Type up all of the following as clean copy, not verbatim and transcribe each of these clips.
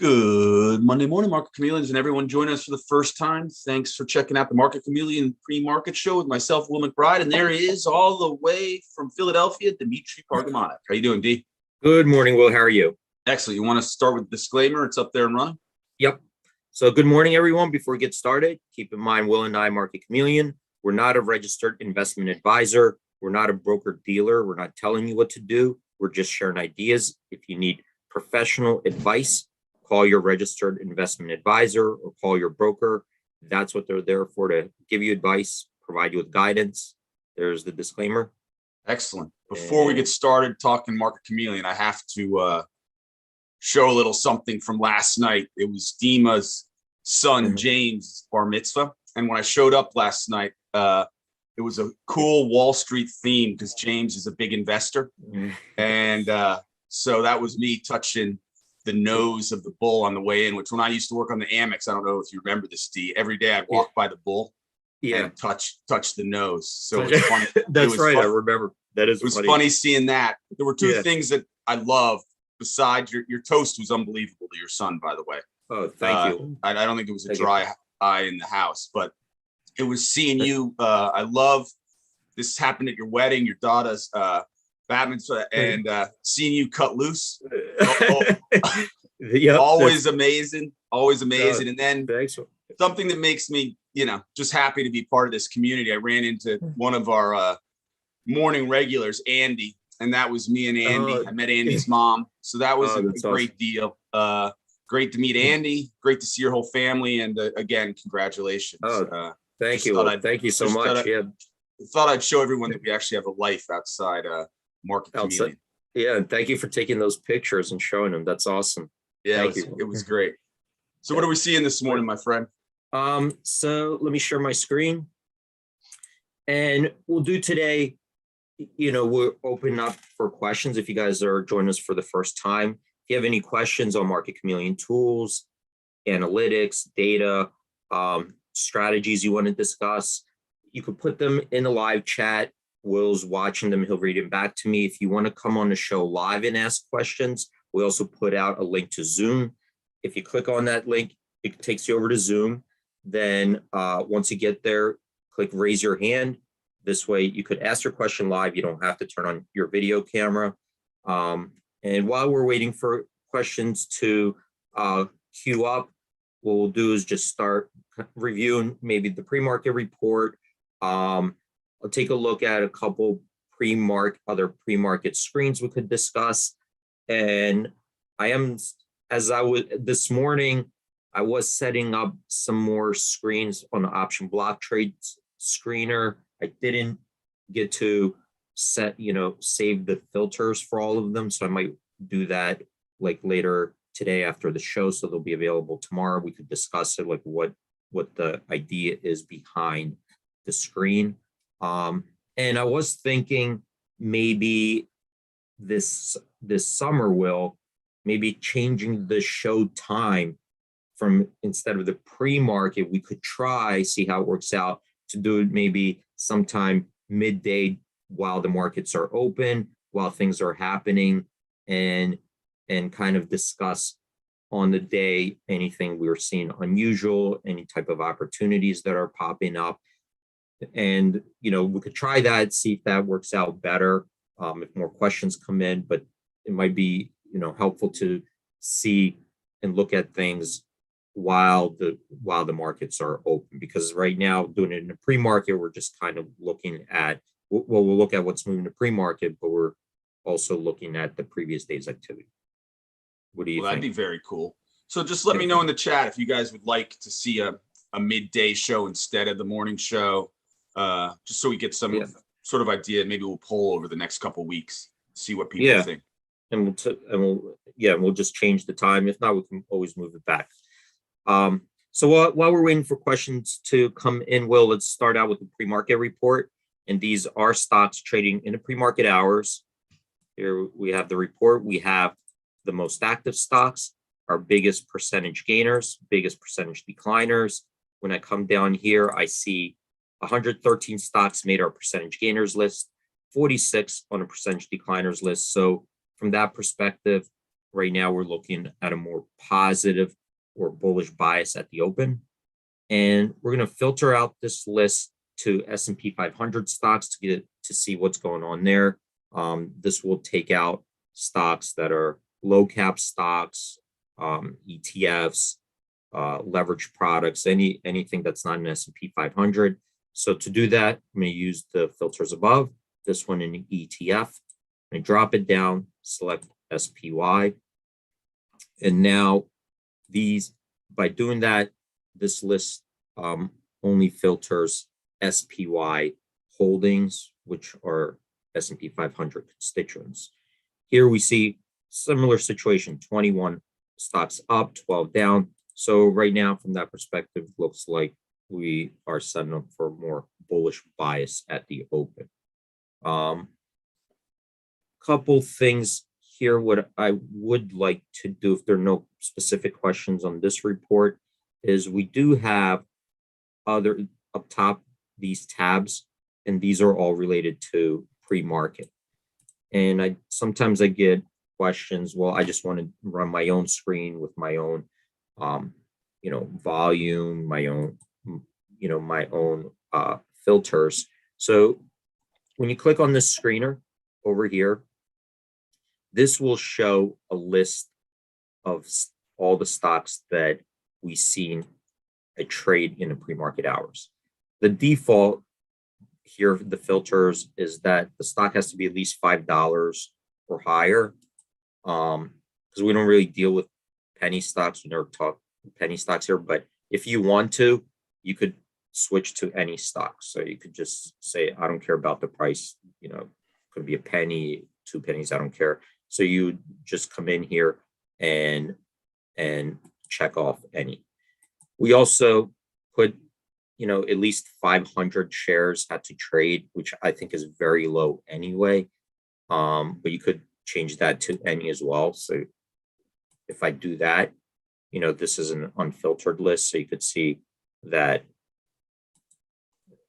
Good Monday morning, Market Chameleons, and everyone joining us for the first time. Thanks for checking out the Market Chameleon pre-market show with myself, Will McBride, and there is all the way from Philadelphia, Dimitri Pargamanik. How you doing, D? Good morning, Will. How are you? Excellent. You want to start with the disclaimer? It's up there and running. Yep. So good morning, everyone. Before we get started, keep in mind, Will and I, Market Chameleon, we're not a registered investment advisor. We're not a broker dealer. We're not telling you what to do. We're just sharing ideas. If you need professional advice, call your registered investment advisor or call your broker. That's what they're there for, to give you advice, provide you with guidance. There's the disclaimer. Excellent. Before we get started talking Market Chameleon, I have to show a little something from last night. It was Dima's son, James' bar mitzvah. And when I showed up last night, it was a cool Wall Street theme because James is a big investor. And so that was me touching the nose of the bull on the way in, which when I used to work on the Amex, I don't know if you remember this, D, every day I'd walk by the bull and touch the nose. So it was funny. That's right. I remember. That is funny. It was funny seeing that. There were two things that I love besides your toast was unbelievable to your son, by the way. Oh, thank you. I don't think it was a dry eye in the house, but it was seeing you. I love this happened at your wedding, your daughter's Batman, and seeing you cut loose. Always amazing. And then something that makes me, just happy to be part of this community. I ran into one of our morning regulars, Andy, and that was me and Andy. I met Andy's mom. So that was a great deal. Great to meet Andy. Great to see your whole family. And again, congratulations. Thank you. Thank you so much. Thought I'd show everyone that we actually have a life outside Market Chameleon. Yeah, and thank you for taking those pictures and showing them. That's awesome. Yeah, it was great. So what are we seeing this morning, my friend? So let me share my screen. And we'll do today, we're open up for questions if you guys are joining us for the first time. If you have any questions on Market Chameleon tools, analytics, data, strategies you want to discuss, you could put them in a live chat. Will's watching them. He'll read them back to me. If you want to come on the show live and ask questions, we also put out a link to Zoom. If you click on that link, it takes you over to Zoom. Then once you get there, click raise your hand. This way you could ask your question live. You don't have to turn on your video camera. And while we're waiting for questions to queue up, what we'll do is just start reviewing maybe the pre-market report. I'll take a look at a couple other pre-market screens we could discuss. And this morning, I was setting up some more screens on the option block trade screener. I didn't get to save the filters for all of them. So I might do that like later today after the show. So they'll be available tomorrow. We could discuss it, like what the idea is behind the screen. And I was thinking maybe this summer, Will, maybe changing the show time from, instead of the pre-market, we could see how it works out, to do it maybe sometime midday while the markets are open, while things are happening, and kind of discuss on the day anything we're seeing unusual, any type of opportunities that are popping up. And, we could try that, see if that works out better, if more questions come in, but it might be, helpful to see and look at things while the markets are open, because right now doing it in the pre-market, we're just kind of looking at, we'll look at what's moving the pre-market, but we're also looking at the previous day's activity. What do you think? That'd be very cool. So just let me know in the chat if you guys would like to see a midday show instead of the morning show. Just so we get some sort of idea. Maybe we'll poll over the next couple of weeks, see what people think. And we'll just change the time. If not, we can always move it back. So while we're waiting for questions to come in, Will, let's start out with the pre-market report. And these are stocks trading in the pre-market hours. Here we have the report. We have the most active stocks, our biggest percentage gainers, biggest percentage decliners. When I come down here, I see 113 stocks made our percentage gainers list, 46 on a percentage decliners list. So from that perspective, right now we're looking at a more positive or bullish bias at the open. And we're going to filter out this list to S&P 500 stocks to see what's going on there. This will take out stocks that are low cap stocks, ETFs, leverage products, anything that's not an S&P 500. So to do that, I'm going to use the filters above. This one in ETF. I drop it down, select SPY, and now by doing that, this list only filters SPY holdings, which are S&P 500 constituents. Here we see similar situation, 21 stocks up, 12 down. So right now, from that perspective, looks like we are setting up for a more bullish bias at the open. Couple things here, what I would like to do, if there are no specific questions on this report, is we do have other up top, these tabs, and these are all related to pre-market. And sometimes I get questions, well, I just want to run my own screen with my own, volume, my own filters. So when you click on this screener over here, this will show a list of all the stocks that we seen a trade in the pre-market hours. The default here, the filters, is that the stock has to be at least $5 or higher, because we don't really deal with penny stocks. We never talk penny stocks here, but if you want to, you could switch to any stock. So you could just say, I don't care about the price, could be a penny, 2 pennies, I don't care. So you just come in here and check off any. We also put, at least 500 shares had to trade, which I think is very low anyway. But you could change that to any as well. So if I do that, this is an unfiltered list. So you could see that,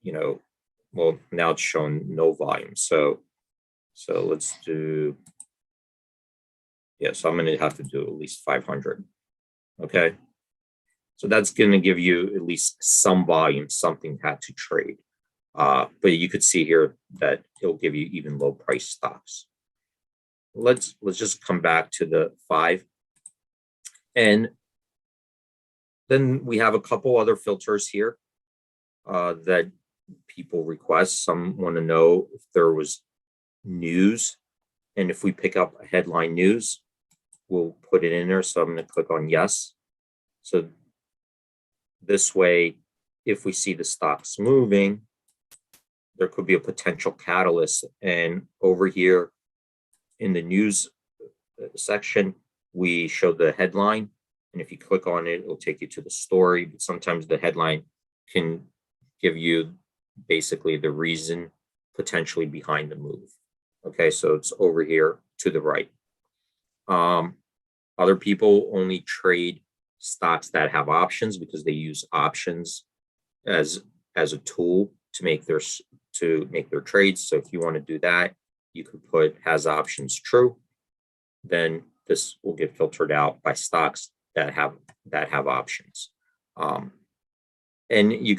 well, now it's showing no volume. So let's do, so I'm going to have to do at least 500. Okay. So that's going to give you at least some volume, something had to trade. But you could see here that it'll give you even low price stocks. Let's just come back to the 5. And then we have a couple other filters here that people request. Some want to know if there was news. And if we pick up a headline news, we'll put it in there. So I'm going to click on yes. So this way, if we see the stocks moving, there could be a potential catalyst. And over here in the news section, we show the headline. And if you click on it, it'll take you to the story. But sometimes the headline can give you basically the reason potentially behind the move. Okay, so it's over here to the right. Other people only trade stocks that have options because they use options as a tool to make their trades. So if you want to do that, you could put has options true. Then this will get filtered out by stocks that have options. And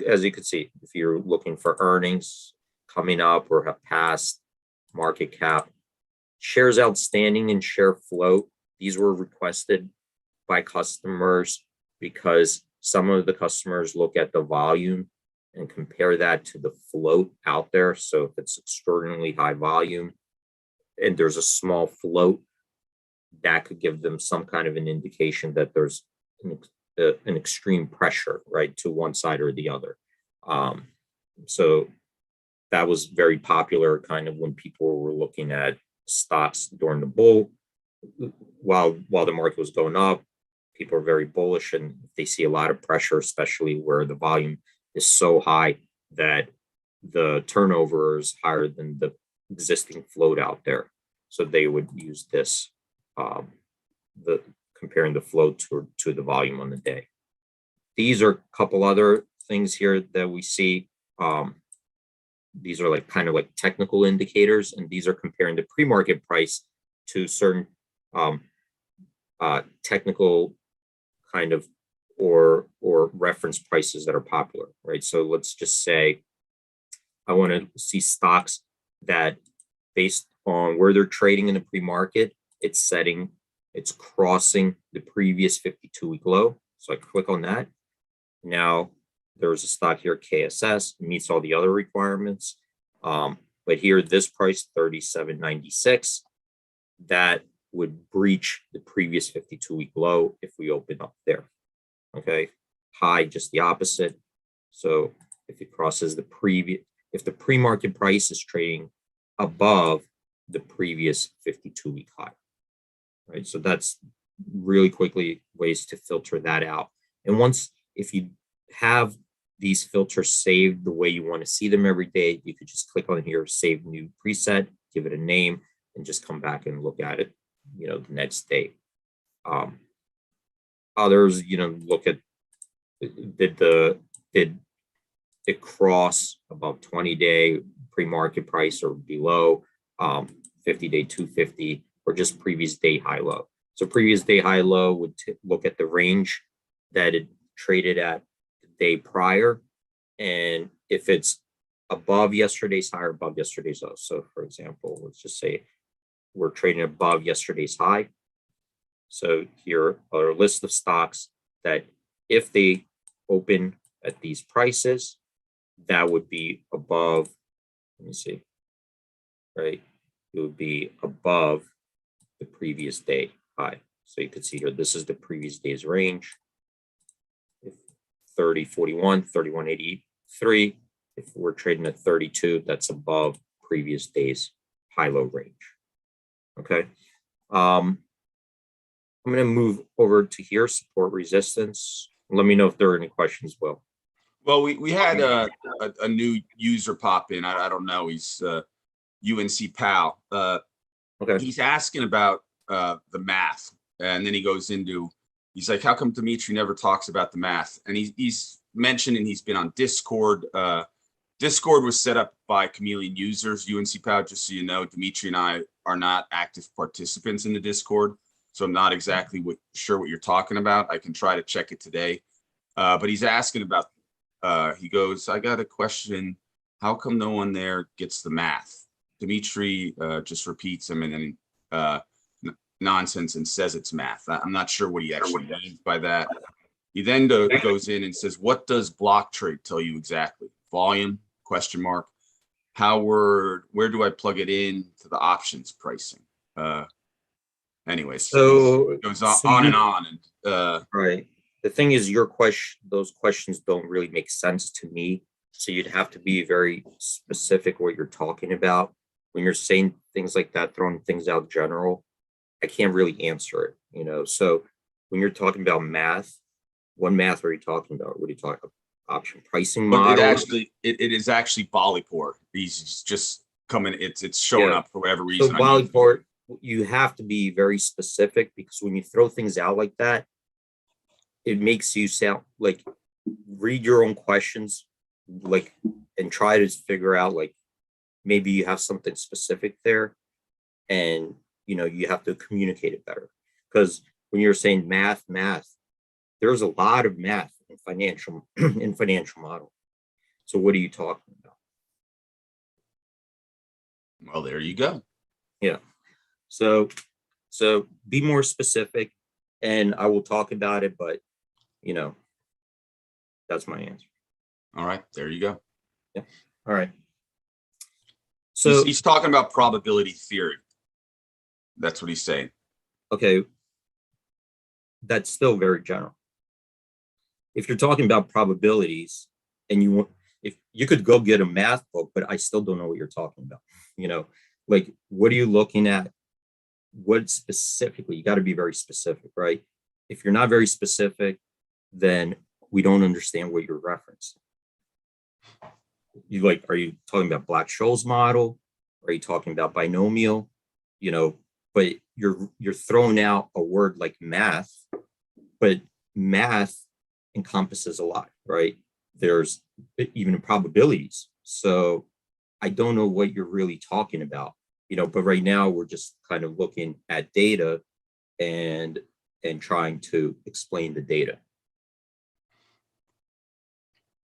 as you can see, if you're looking for earnings coming up or have passed, market cap, shares outstanding, and share float, these were requested by customers because some of the customers look at the volume and compare that to the float out there. So if it's extraordinarily high volume and there's a small float, that could give them some kind of an indication that there's an extreme pressure, right, to one side or the other. So that was very popular kind of when people were looking at stocks during the bull. While the market was going up, people are very bullish, and they see a lot of pressure, especially where the volume is so high that the turnover is higher than the existing float out there. So they would use this, comparing the float to the volume on the day. These are a couple other things here that we see. These are kind of technical indicators, and these are comparing the pre-market price to certain technical kind of or reference prices that are popular, right? So let's just say I want to see stocks that, based on where they're trading in the pre-market, it's crossing the previous 52-week low. So I click on that. Now there's a stock here, KSS, meets all the other requirements. But here, this price, 37.96, that would breach the previous 52-week low if we open up there. Okay, high, just the opposite. So if it crosses if the pre-market price is trading above the previous 52-week high, right? So that's really quickly ways to filter that out. And if you have these filters saved the way you want to see them every day, you could just click on here, save new preset, give it a name, and just come back and look at it, the next day. Others, look at, did it cross above 20-day pre-market price or below, 50-day 250, or just previous day high low. So previous day high low would look at the range that it traded at the day prior, and if it's above yesterday's high or above yesterday's low. So for example, let's just say we're trading above yesterday's high. So here are a list of stocks that, if they open at these prices, that would be above, let me see, right? It would be above the previous day high. So you can see here, this is the previous day's range. If 30.41, 31.83, if we're trading at 32, that's above previous day's high-low range. Okay. I'm going to move over to here, support resistance. Let me know if there are any questions, Will. Well, we had a new user pop in. I don't know. He's UNC Pal. Okay. He's asking about the math, and then he goes into, he's like, how come Dimitri never talks about the math? And he's mentioning he's been on Discord. Discord was set up by Chameleon users, UNC Pal, just so you know. Dimitri and I are not active participants in the Discord, so I'm not exactly sure what you're talking about. I can try to check it today. But he's asking about, he goes, I got a question. How come no one there gets the math? Dimitri just repeats him and then nonsense and says it's math. I'm not sure what he actually means by that. He then goes in and says, what does block trade tell you exactly? Volume, question mark. Where do I plug it in to the options pricing? Anyways, so it goes on and on. And right. The thing is, those questions don't really make sense to me. So you'd have to be very specific what you're talking about. When you're saying things like that, throwing things out general, I can't really answer it, So when you're talking about math, what math are you talking about? What are you talking about? Option pricing model? It is actually Bollyport. He's just coming, it's showing up for whatever reason. So Bollyport, you have to be very specific, because when you throw things out like that, it makes you sound like, read your own questions, and try to figure out, maybe you have something specific there, and you have to communicate it better. Because when you're saying math, there's a lot of math in financial model. So what are you talking about? Well, there you go. Yeah. So be more specific, and I will talk about it, but that's my answer. All right, there you go. Yeah. All right. So he's talking about probability theory. That's what he's saying. Okay. That's still very general. If you're talking about probabilities, and if you could go get a math book, but I still don't know what you're talking about. What are you looking at? What specifically? You got to be very specific, right? If you're not very specific, then we don't understand what you're referencing. Are you talking about Black-Scholes model? Are you talking about binomial? But you're throwing out a word like math, but math encompasses a lot, right? There's even probabilities. So I don't know what you're really talking about, but right now we're just kind of looking at data, and and trying to explain the data.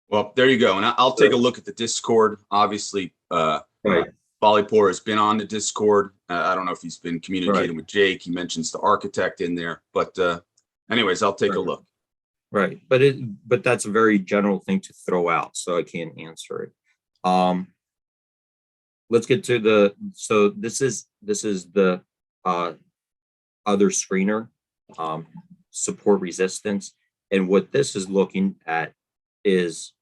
Well, there you go. And I'll take a look at the Discord. Obviously, Right. Polypore has been on the Discord. I don't know if he's been communicating Right. with Jake. He mentions the architect in there, but anyways, I'll take a look. Right. But that's a very general thing to throw out, so I can't answer it. Let's get to so this is the other screener, support resistance. And what this is looking at is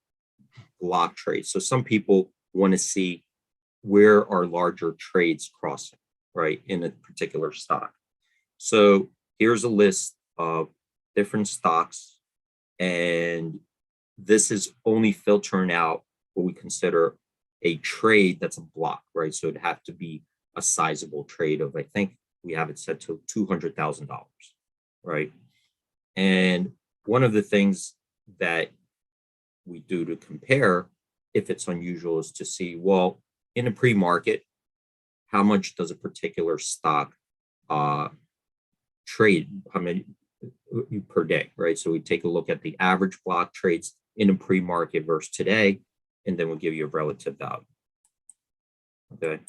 block trades. So some people want to see where are larger trades crossing, right, in a particular stock. So here's a list of different stocks, and this is only filtering out what we consider a trade that's a block, right? So it'd have to be a sizable trade of, I think we have it set to $200,000, right? And one of the things that we do to compare if it's unusual is to see, well, in a pre-market, how much does a particular stock trade, how many per day, right? So we take a look at the average block trades in a pre-market versus today, and then we'll give you a relative value. Okay,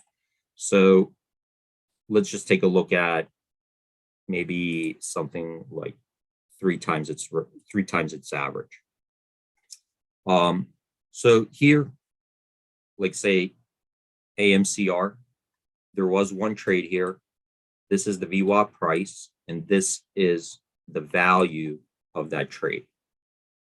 so let's just take a look at maybe something like three times its average. So here, like say AMCR, there was one trade here. This is the VWAP price, and this is the value of that trade.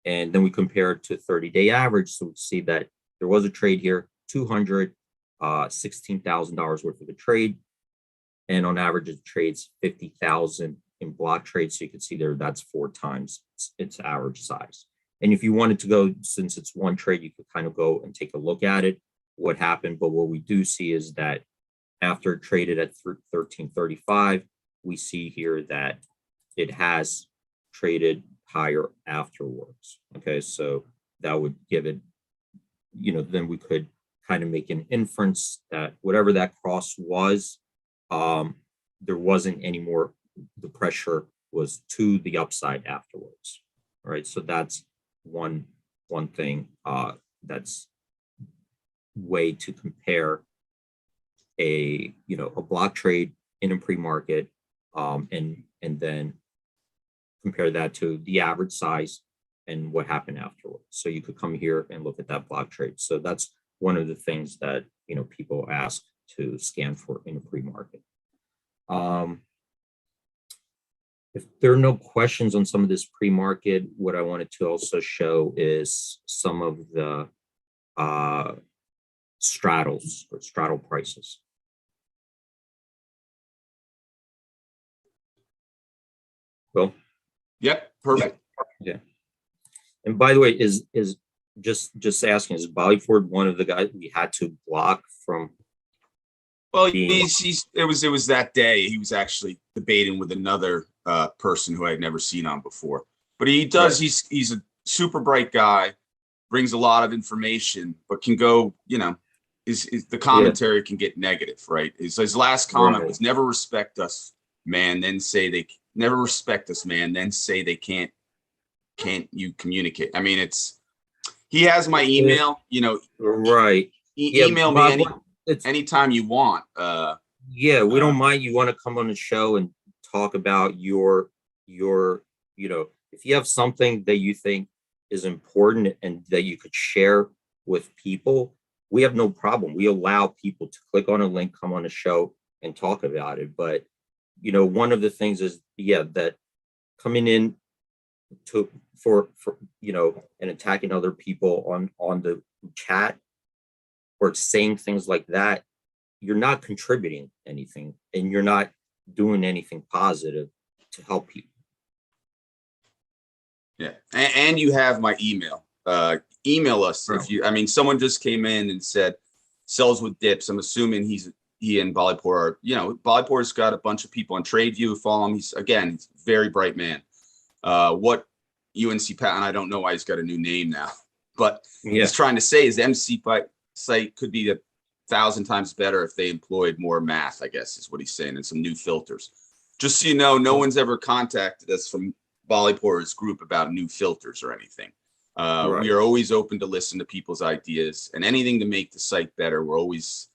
And then we compare it to 30-day average. So we see that there was a trade here, $216,000 worth of a trade. And on average, it trades 50,000 in block trades. So you can see there, that's 4 times its average size. And if you wanted to go, since it's one trade, you could kind of go and take a look at it, what happened. But what we do see is that after it traded at 1335, we see here that it has traded higher afterwards. Okay, so that would give it, then we could kind of make an inference that whatever that cross was, there wasn't any more, the pressure was to the upside afterwards. All right, so that's one thing that's way to compare a block trade in a pre-market, and then compare that to the average size and what happened afterwards. So you could come here and look at that block trade. So that's one of the things that people ask to scan for in a pre-market. If there are no questions on some of this pre-market, what I wanted to also show is some of the straddles or straddle prices. Well, yep, perfect. Yeah. And by the way, is just asking, is Bollyford one of the guys we had to block from? Well, it was that day he was actually debating with another person who I had never seen on before. But he does. Right. He's a super bright guy, brings a lot of information, but can go. The commentary can get negative, right? His last comment was never respect us, man. Then say they never respect us, man. Then say they can't you communicate? I mean, he has my email. Right. Email me anytime you want. We don't mind. You want to come on the show and talk about your if you have something that you think is important and that you could share with people, we have no problem. We allow people to click on a link, come on the show and talk about it. But one of the things is that coming in for and attacking other people on the chat or saying things like that, you're not contributing anything and you're not doing anything positive to help people. Yeah, and you have my email. Email us if you. I mean, someone just came in and said sells with dips. I'm assuming he and Bollypore are. Bollypore's got a bunch of people on TradeView who follow him. He's a very bright man. What UNC Pat, and I don't know why he's got a new name now, but he's trying to say his MC site could be 1,000 times better if they employed more math, I guess is what he's saying, and some new filters. Just so you know, no one's ever contacted us from Volleypor's group about new filters or anything. Right. We are always open to listen to people's ideas and anything to make the site better. We're always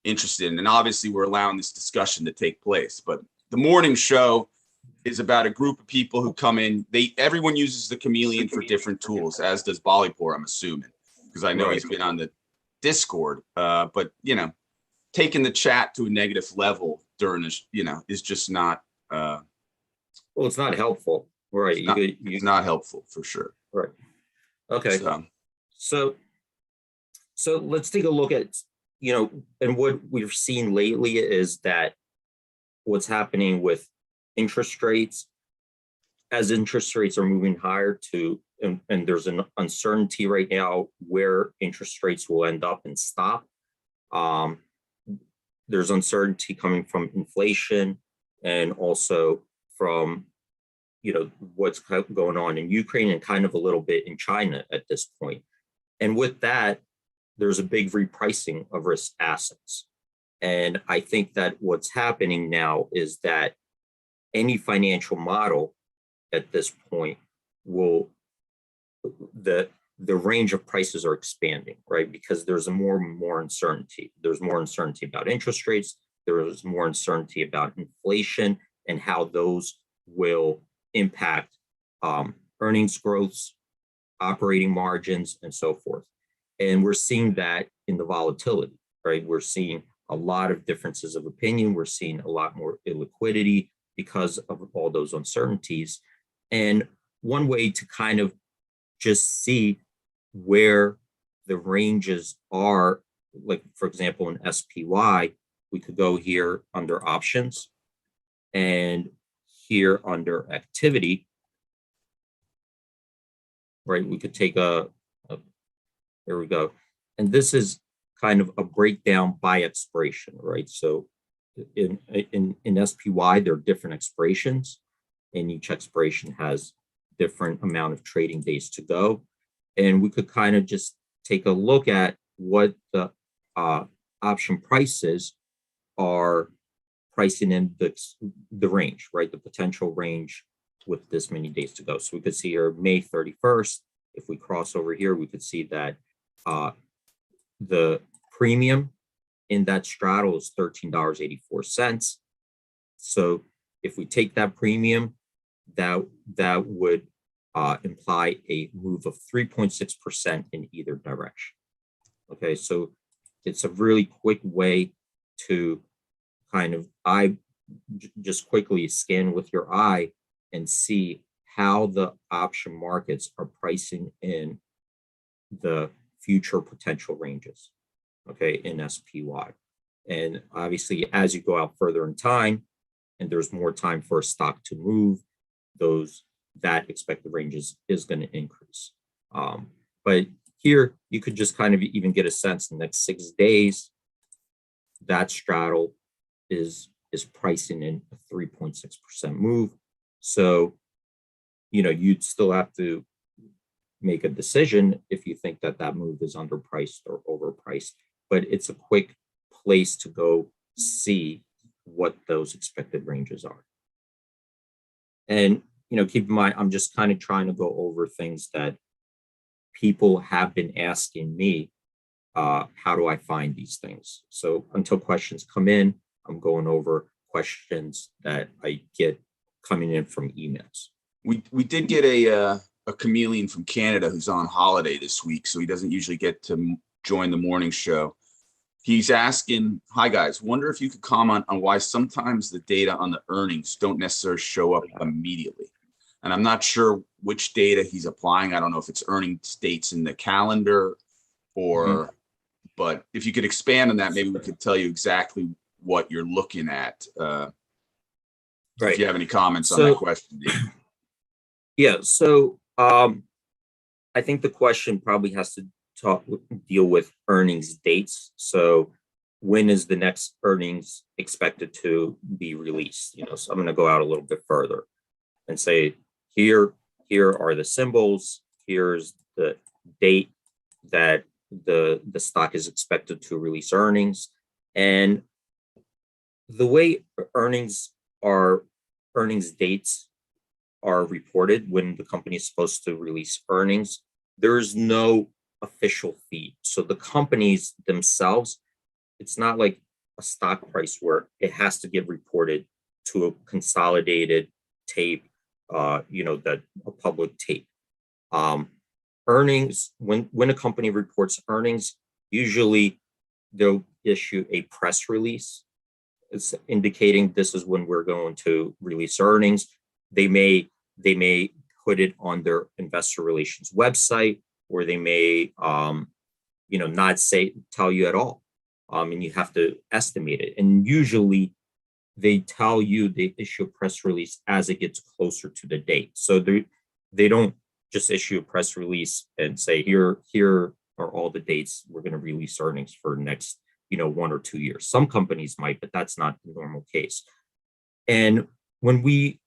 interested in, and obviously we're allowing this discussion to take place. But the morning show is about a group of people who come in. Everyone uses the Chameleon for different tools, as does Volleypor, I'm assuming, because I know Right. he's been on the Discord. But taking the chat to a negative level during this, is just not. Well, it's not helpful, right? It's not helpful for sure. Right. Okay. So let's take a look at, and what we've seen lately is that what's happening with interest rates, as interest rates are moving higher and there's an uncertainty right now where interest rates will end up and stop. There's uncertainty coming from inflation and also from, what's going on in Ukraine and kind of a little bit in China at this point. And with that, there's a big repricing of risk assets. And I think that what's happening now is that any financial model at this point the range of prices are expanding, right? Because there's more and more uncertainty. There's more uncertainty about interest rates. There's more uncertainty about inflation and how those will impact earnings growths, operating margins, and so forth. And we're seeing that in the volatility, right? We're seeing a lot of differences of opinion. We're seeing a lot more illiquidity because of all those uncertainties. And one way to kind of just see where the ranges are, like, for example, in SPY, we could go here under options and here under activity, right? We could take there we go. And this is kind of a breakdown by expiration, right? So in SPY, there are different expirations, and each expiration has different amount of trading days to go. And we could kind of just take a look at what the option prices are pricing in the range, right? The potential range with this many days to go. So we could see here May 31st. If we cross over here, we could see that the premium in that straddle is $13.84. So if we take that premium, that would imply a move of 3.6% in either direction. Okay, so it's a really quick way to kind of just quickly scan with your eye and see how the option markets are pricing in the future potential ranges, okay, in SPY. And obviously, as you go out further in time and there's more time for a stock to move, that expected ranges is going to increase. But here you could just kind of even get a sense in the next 6 days, that straddle is pricing in a 3.6% move. So, you'd still have to make a decision if you think that move is underpriced or overpriced, but it's a quick place to go see what those expected ranges are. And, keep in mind, I'm just kind of trying to go over things that people have been asking me, how do I find these things? So until questions come in, I'm going over questions that I get coming in from emails. We did get a chameleon from Canada who's on holiday this week, so he doesn't usually get to join the morning show. He's asking, hi guys, wonder if you could comment on why sometimes the data on the earnings don't necessarily show up immediately. And I'm not sure which data he's applying. I don't know if it's earnings dates in the calendar or, but if you could expand on that, maybe we could tell you exactly what you're looking at. Right. If you have any comments on that question, Dave. Yeah, so I think the question probably has to deal with earnings dates. So when is the next earnings expected to be released? So I'm going to go out a little bit further and say here are the symbols. Here's the date that the stock is expected to release earnings. And the way earnings are earnings dates are reported, when the company is supposed to release earnings, there is no official feed. So the companies themselves, it's not like a stock price where it has to get reported to a consolidated tape, that a public tape. Earnings, when a company reports earnings, usually they'll issue a press release. It's indicating this is when we're going to release earnings. They may put it on their investor relations website, or they may not tell you at all. And you have to estimate it. And usually they issue a press release as it gets closer to the date. So they don't just issue a press release and say, here are all the dates we're going to release earnings for next 1 or 2 years. Some companies might, but that's not the normal case. And what we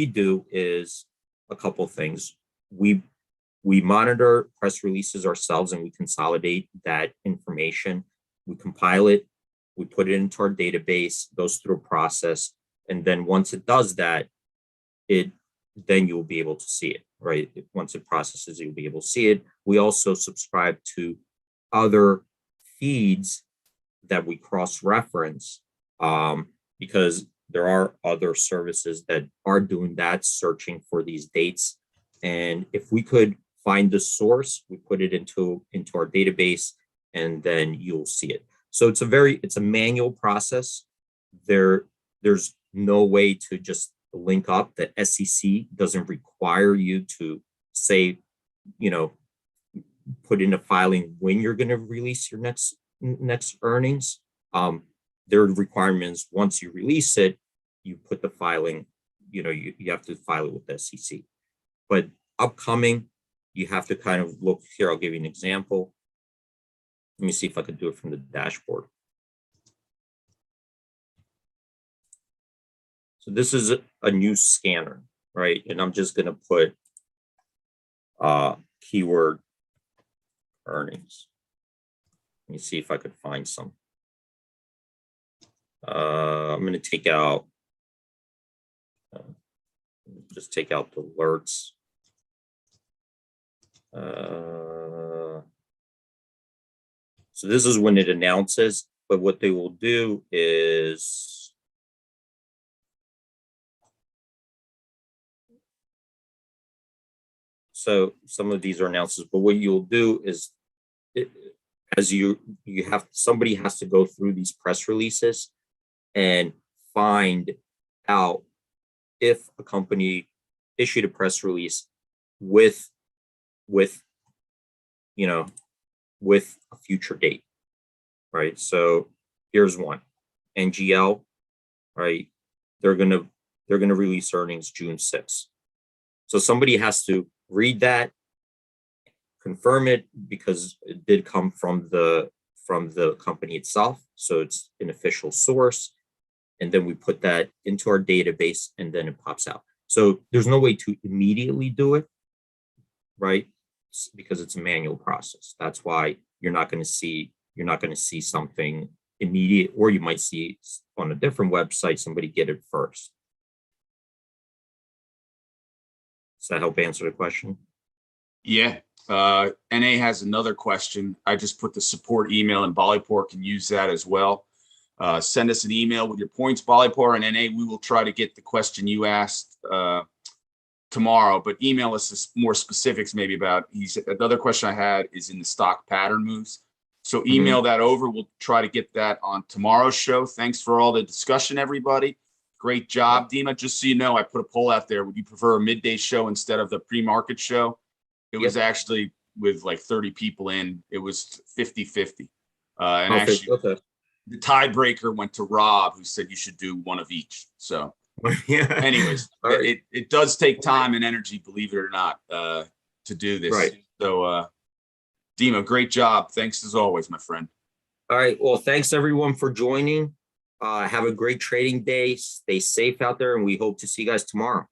do is a couple things. We monitor press releases ourselves, and we consolidate that information. We compile it, we put it into our database, goes through a process, and then once it does that, then you'll be able to see it, right? Once it processes, you'll be able to see it. We also subscribe to other feeds that we cross-reference, because there are other services that are doing that, searching for these dates. And if we could find the source, we put it into our database, and then you'll see it. So it's a manual process. There's no way to just link up. The SEC doesn't require you to say, put in a filing when you're going to release your next earnings. Their requirements, once you release it, you put the filing, you have to file it with the SEC. But upcoming, you have to kind of look here. I'll give you an example. Let me see if I could do it from the dashboard. So this is a new scanner, right? And I'm just going to put keyword earnings. Let me see if I could find some. I'm going to take out, just take out the alerts. So this is when it announces, but what they will do is, so some of these are announcements, but what you'll do is, as you have, somebody has to go through these press releases and find out if a company issued a press release with a future date, right? So here's one, NGL, right? They're gonna release earnings June 6th. So somebody has to read that, confirm it, because it did come from the company itself, so it's an official source, and then we put that into our database, and then it pops out. So there's no way to immediately do it, right? Because it's a manual process. That's why you're not going to see something immediate, or you might see on a different website somebody get it first. Does that help answer the question? Yeah. NA has another question. I just put the support email, and Bollypore can use that as well. Send us an email with your points, Bollypore and NA. We will try to get the question you asked tomorrow, but email us more specifics maybe about. Another question I had is in the stock pattern moves. So email that over. We'll try to get that on tomorrow's show. Thanks for all the discussion, everybody. Great job, Dima. Just so you know, I put a poll out there. Would you prefer a midday show instead of the pre-market show? It was actually, with like 30 people in, it was 50-50. And actually, the tiebreaker went to Rob, who said you should do one of each. So anyways, it does take time and energy, believe it or not, to do this. Right. So Dima, great job. Thanks as always, my friend. All right. Well, thanks everyone for joining. Have a great trading day. Stay safe out there, and we hope to see you guys tomorrow.